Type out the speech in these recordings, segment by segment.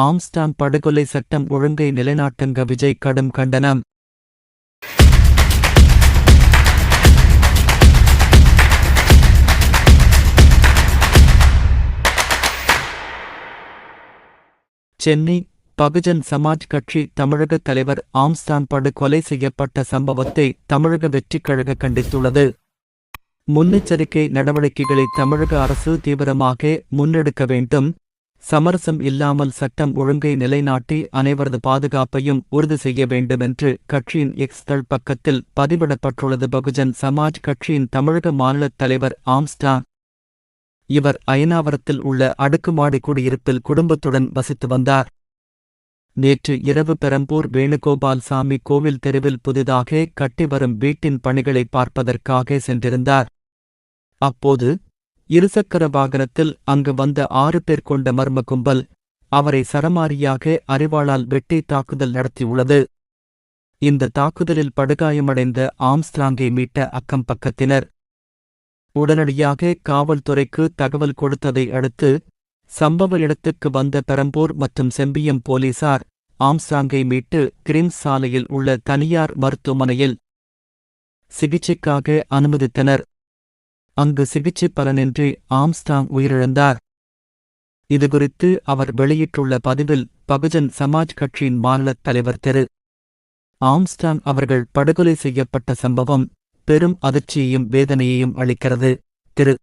Armstrong படுகொலை சட்டம் ஒழுங்கை நிலைநாட்டுங்க விஜய் கடும் கண்டனம். சென்னை பகுஜன் சமாஜ் கட்சி தமிழக தலைவர் ஆம்ஸ்டாங் படுகொலை செய்யப்பட்ட சம்பவத்தை தமிழக வெற்றிக் கழக கண்டித்துள்ளது. முன்னெச்சரிக்கை நடவடிக்கைகளை தமிழக அரசு தீவிரமாக முன்னெடுக்க வேண்டும். சமரசம் இல்லாமல் சட்டம் ஒழுங்கை நிலைநாட்டி அனைவரது பாதுகாப்பையும் உறுதி செய்ய வேண்டுமென்று கட்சியின் எக்ஸ் தள பக்கத்தில் பதிவிடப்பட்டுள்ளது. பகுஜன் சமாஜ் கட்சியின் தமிழக மாநில தலைவர் ஆம்ஸ்டாங். இவர் அயனாவரத்தில் உள்ள அடுக்குமாடி குடியிருப்பில் குடும்பத்துடன் வசித்து வந்தார். நேற்று இரவு பெரம்பூர் வேணுகோபால் சாமி கோவில் தெருவில் புதிதாக கட்டிவரும் வீட்டின் பணிகளை பார்ப்பதற்காக சென்றிருந்தார். அப்போது இருசக்கர வாகனத்தில் அங்கு வந்த 6 பேர் கொண்ட மர்ம கும்பல் அவரை சரமாரியாக அரிவாளால் வெட்டி தாக்குதல் நடத்தியுள்ளது. இந்த தாக்குதலில் படுகாயமடைந்த ஆம்ஸ்டாங்கை மீட்ட அக்கம் பக்கத்தினர் உடனடியாக காவல்துறைக்கு தகவல் கொடுத்ததை அடுத்து சம்பவ இடத்துக்கு வந்த பெரம்பூர் மற்றும் செம்பியம் போலீசார் ஆம்ஸ்டாங்கை மீட்டு கிரீம்ஸ் சாலையில் உள்ள தனியார் மருத்துவமனையில் சிகிச்சைக்காக அனுமதித்தனர். அங்கு சிகிச்சை பலனின்றி ஆம்ஸ்டாங் உயிரிழந்தார். இதுகுறித்து அவர் வெளியிட்டுள்ள பதிவில் பகுஜன் சமாஜ் கட்சியின் மாநில தலைவர் திரு. ஆம்ஸ்டாங் அவர்கள் படுகொலை செய்யப்பட்ட சம்பவம் பெரும் அதிர்ச்சியையும் வேதனையையும் அளிக்கிறது. திரு.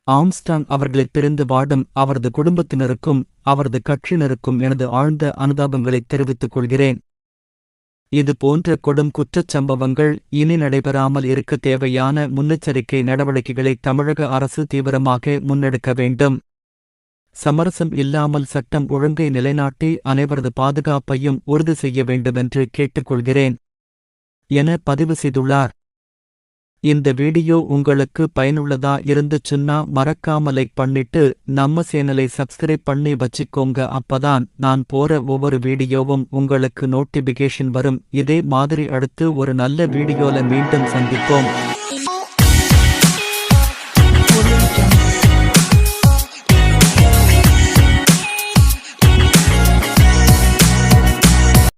ஆம்ஸ்டாங் அவர்களைப் பிரிந்து வாடும் அவரது குடும்பத்தினருக்கும் அவரது கட்சியினருக்கும் எனது ஆழ்ந்த அனுதாபங்களை தெரிவித்துக் கொள்கிறேன். இது போன்ற கொடும் குற்றச் சம்பவங்கள் இனி நடைபெறாமல் இருக்க தேவையான முன்னெச்சரிக்கை நடவடிக்கைகளை தமிழக அரசு தீவிரமாக முன்னெடுக்க வேண்டும். சமரசம் இல்லாமல் சட்டம் ஒழுங்கை நிலைநாட்டி அனைவரது பாதுகாப்பையும் உறுதி செய்ய வேண்டுமென்று கேட்டுக்கொள்கிறேன் என பதிவு செய்துள்ளார். இந்த வீடியோ உங்களுக்கு பயனுள்ளதா இருந்துச்சுன்னா மறக்காம லைக் பண்ணிட்டு நம்ம சேனலை சப்ஸ்கிரைப் பண்ணி வச்சுக்கோங்க. அப்பதான் நான் போற ஒவ்வொரு வீடியோவும் உங்களுக்கு நோட்டிபிகேஷன் வரும். இதே மாதிரி அடுத்து ஒரு நல்ல வீடியோல மீண்டும் சந்திப்போம்.